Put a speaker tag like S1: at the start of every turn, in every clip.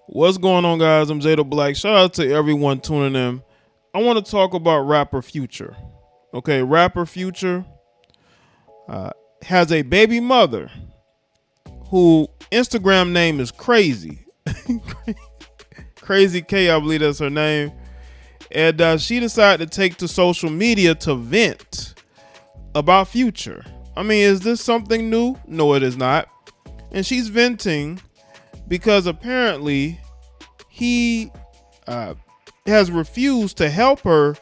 S1: What's going on, guys? I'm Jada Black. Shout out to everyone tuning in. I want to talk about rapper Future. Okay, rapper Future has a baby mother who Instagram name is Crazy. Crazy K, I believe that's her name. And she decided to take to social media to vent about Future. I mean, is this something new? No, it is not. And she's venting because apparently he has refused to help her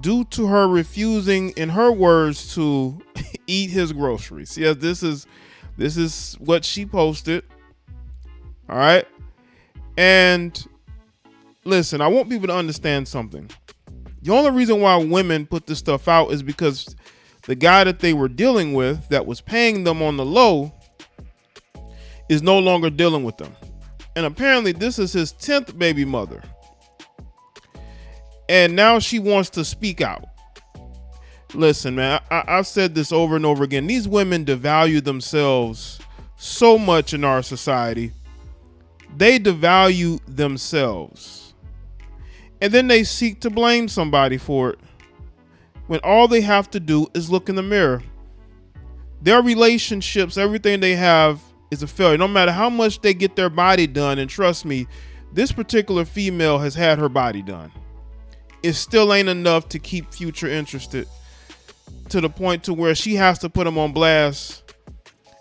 S1: due to her refusing, in her words, to eat his groceries. Yes, this is what she posted. All right. And listen, I want people to understand something. The only reason why women put this stuff out is because the guy that they were dealing with that was paying them on the low is no longer dealing with them. And apparently this is his 10th baby mother. And now she wants to speak out. Listen, man, I've said this over and over again. These women devalue themselves so much in our society. They devalue themselves. And then they seek to blame somebody for it, when all they have to do is look in the mirror. Their relationships, everything they have is a failure. No matter how much they get their body done, and trust me, this particular female has had her body done. It still ain't enough to keep Future interested, to the point to where she has to put him on blast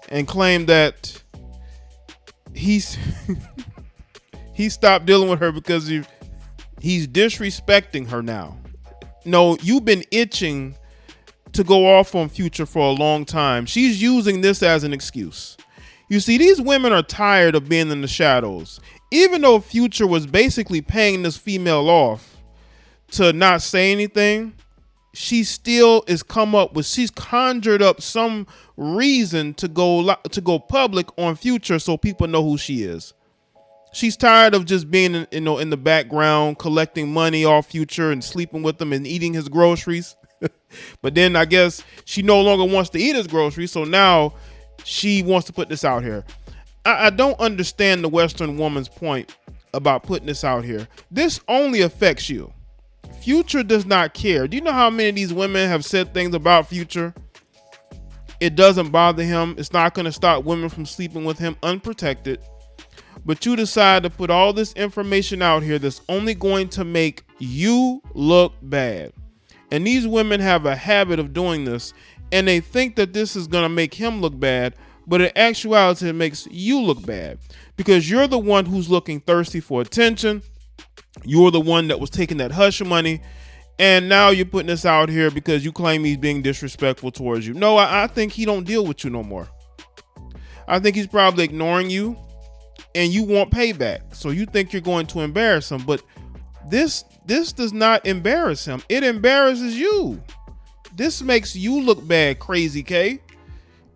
S1: and claim that he stopped dealing with her because he's disrespecting her now. No, you've been itching to go off on Future for a long time. She's using this as an excuse. You see, these women are tired of being in the shadows. Even though Future was basically paying this female off to not say anything, she still is she's conjured up some reason to go public on Future so people know who she is. She's tired of just being in the background, collecting money off Future and sleeping with him and eating his groceries. But then I guess she no longer wants to eat his groceries, so now she wants to put this out here. I don't understand the Western woman's point about putting this out here. This only affects you. Future does not care. Do you know how many of these women have said things about Future? It doesn't bother him. It's not going to stop women from sleeping with him unprotected. But you decide to put all this information out here that's only going to make you look bad. And these women have a habit of doing this, and they think that this is going to make him look bad, but in actuality, it makes you look bad because you're the one who's looking thirsty for attention. You're the one that was taking that hush money, and now you're putting this out here because you claim he's being disrespectful towards you. No, I think he don't deal with you no more. I think he's probably ignoring you, and you want payback. So you think you're going to embarrass him, but this does not embarrass him. It embarrasses you. This makes you look bad, Crazy K.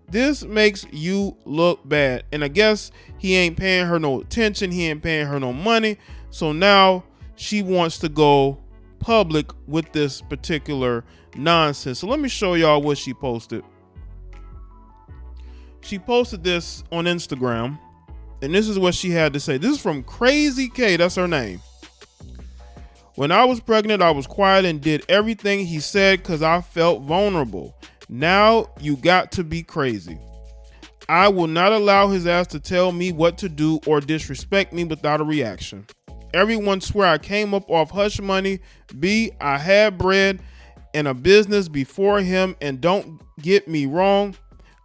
S1: This makes you look bad. And I guess he ain't paying her no attention. He ain't paying her no money. So now she wants to go public with this particular nonsense. So let me show y'all what she posted. She posted this on Instagram, and this is what she had to say. This is from Crazy K. That's her name. When I was pregnant, I was quiet and did everything he said because I felt vulnerable. Now you got to be crazy. I will not allow his ass to tell me what to do or disrespect me without a reaction. Everyone swear I came up off hush money. B, I had bread and a business before him, and don't get me wrong,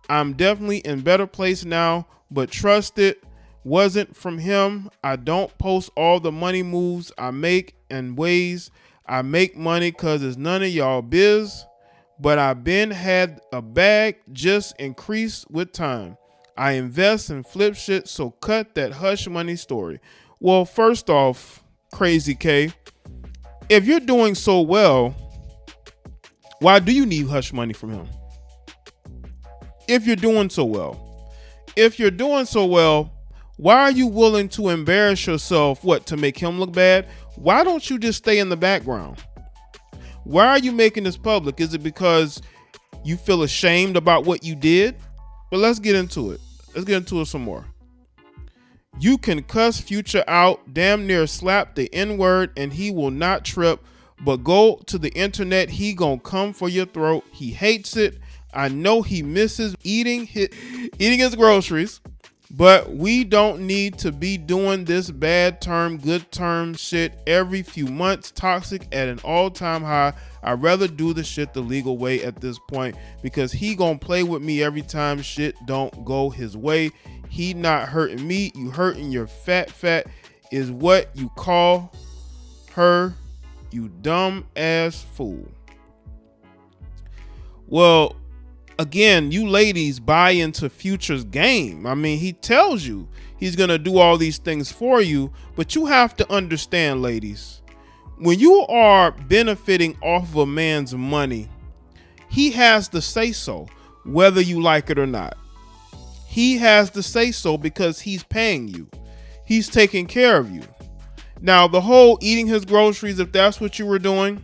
S1: I'm definitely in better place now, but trust it wasn't from him. I don't post all the money moves I make and ways I make money cause it's none of y'all biz, but I been had a bag just increased with time. I invest and flip shit, so cut that hush money story. Well, first off, Crazy K, if you're doing so well, why do you need hush money from him? If you're doing so well, why are you willing to embarrass yourself? What, to make him look bad? Why don't you just stay in the background? Why are you making this public? Is it because you feel ashamed about what you did? But let's get into it. Let's get into it some more. You can cuss Future out, damn near slap the N-word, and he will not trip. But go to the internet, he gonna come for your throat. He hates it. I know he misses eating his groceries, but we don't need to be doing this bad term, good term shit every few months. Toxic at an all-time high. I'd rather do the shit the legal way at this point, because he gonna play with me every time shit don't go his way. He not hurting me. You hurting your fat is what you call her, you dumb ass fool. Well, again, you ladies buy into Future's game. I mean, he tells you he's gonna do all these things for you, but you have to understand, ladies, when you are benefiting off of a man's money, he has to say so, whether you like it or not. He has to say so because he's paying you. He's taking care of you. Now, the whole eating his groceries, if that's what you were doing,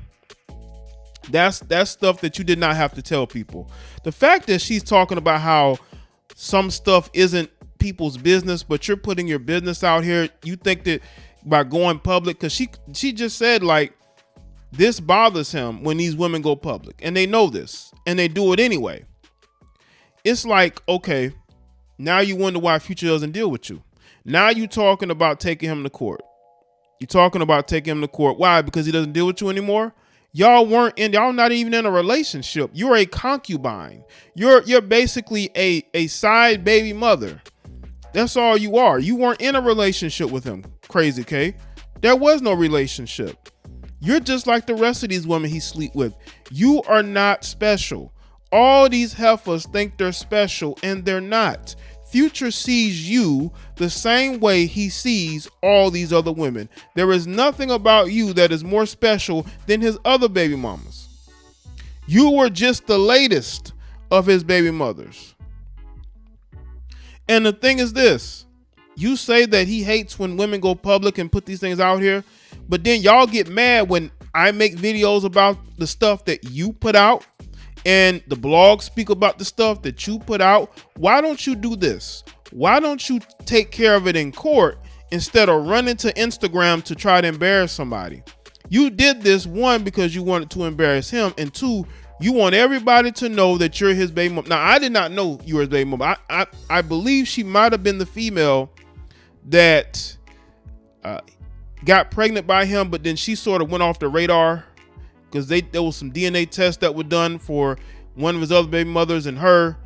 S1: that's stuff that you did not have to tell people. The fact that she's talking about how some stuff isn't people's business, but you're putting your business out here, you think that by going public, because she just said, like, this bothers him when these women go public, and they know this, and they do it anyway. It's like, okay, now you wonder why Future doesn't deal with you. Now you talking about taking him to court. You're talking about taking him to court. Why? Because he doesn't deal with you anymore? Y'all not even in a relationship. You're a concubine. You're basically a side baby mother. That's all you are. You weren't in a relationship with him, Crazy K. There was no relationship. You're just like the rest of these women he sleep with. You are not special. All these heifers think they're special, and they're not. Future sees you the same way he sees all these other women. There is nothing about you that is more special than his other baby mamas. You were just the latest of his baby mothers. And the thing is this, you say that he hates when women go public and put these things out here, but then y'all get mad when I make videos about the stuff that you put out, and the blogs speak about the stuff that you put out. Why don't you do this? Why don't you take care of it in court instead of running to Instagram to try to embarrass somebody? You did this, one, because you wanted to embarrass him, and two, you want everybody to know that you're his baby mom. Now, I did not know you were his baby mom. I believe she might have been the female that got pregnant by him, but then she sort of went off the radar, because there was some DNA tests that were done for one of his other baby mothers and her,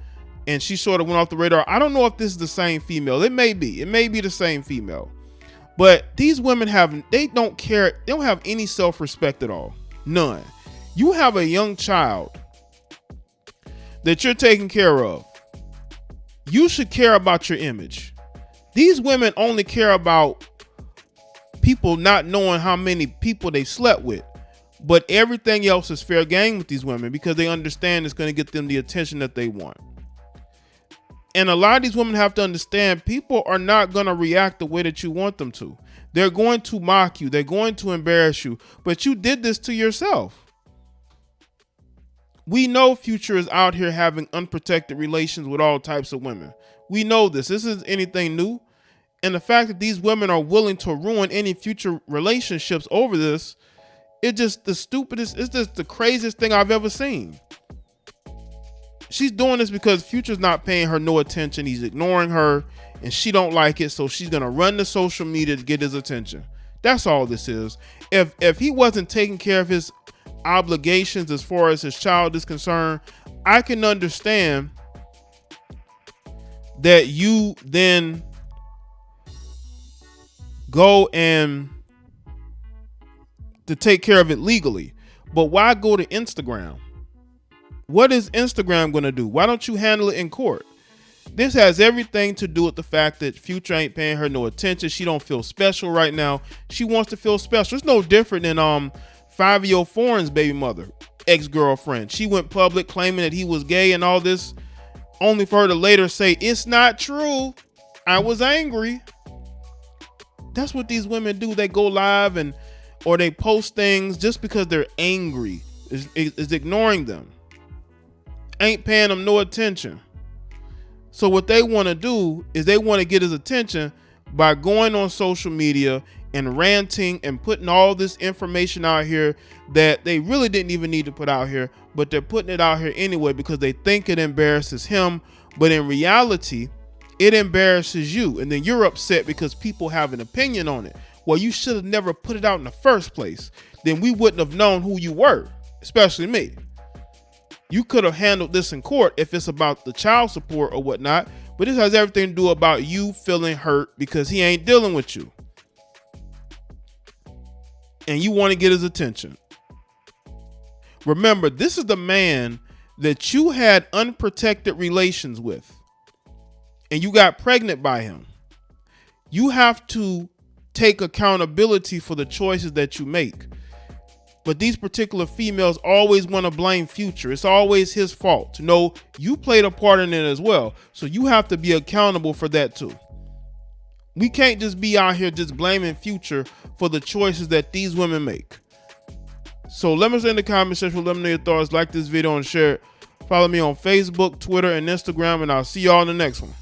S1: and she sort of went off the radar. I don't know if this is the same female. It may be the same female, but these women they don't care. They don't have any self-respect at all. None. You have a young child that you're taking care of. You should care about your image. These women only care about people not knowing how many people they slept with. But everything else is fair game with these women, because they understand it's going to get them the attention that they want. And a lot of these women have to understand people are not going to react the way that you want them to. They're going to mock you. They're going to embarrass you. But you did this to yourself. We know Future is out here having unprotected relations with all types of women. We know this. This isn't anything new. And the fact that these women are willing to ruin any future relationships over this, it's just the stupidest, it's just the craziest thing I've ever seen. She's doing this because Future's not paying her no attention. He's ignoring her, and she don't like it, so she's gonna run to social media to get his attention. That's all this is. If he wasn't taking care of his obligations as far as his child is concerned, I can understand that you then go and to take care of it legally. But why go to Instagram? What is Instagram going to do? Why don't you handle it in court? This has everything to do with the fact that Future ain't paying her no attention. She don't feel special right now. She wants to feel special. It's no different than 5-year-old Foreign's baby mother, ex-girlfriend. She went public claiming that he was gay and all this, only for her to later say, it's not true. I was angry. That's what these women do. They go live or they post things just because they're angry. Is ignoring them. Ain't paying them no attention. So what they want to do is they want to get his attention by going on social media and ranting and putting all this information out here that they really didn't even need to put out here, but they're putting it out here anyway because they think it embarrasses him. But in reality, it embarrasses you. And then you're upset because people have an opinion on it. Well, you should have never put it out in the first place. Then we wouldn't have known who you were, especially me. You could have handled this in court if it's about the child support or whatnot, but this has everything to do about you feeling hurt because he ain't dealing with you. And you want to get his attention. Remember, this is the man that you had unprotected relations with, and you got pregnant by him. You have to take accountability for the choices that you make. But these particular females always want to blame Future. It's always his fault. No, you played a part in it as well. So you have to be accountable for that too. We can't just be out here just blaming Future for the choices that these women make. So let me know in the comment section, let me know your thoughts. Like this video and share it. Follow me on Facebook, Twitter, and Instagram, and I'll see y'all in the next one.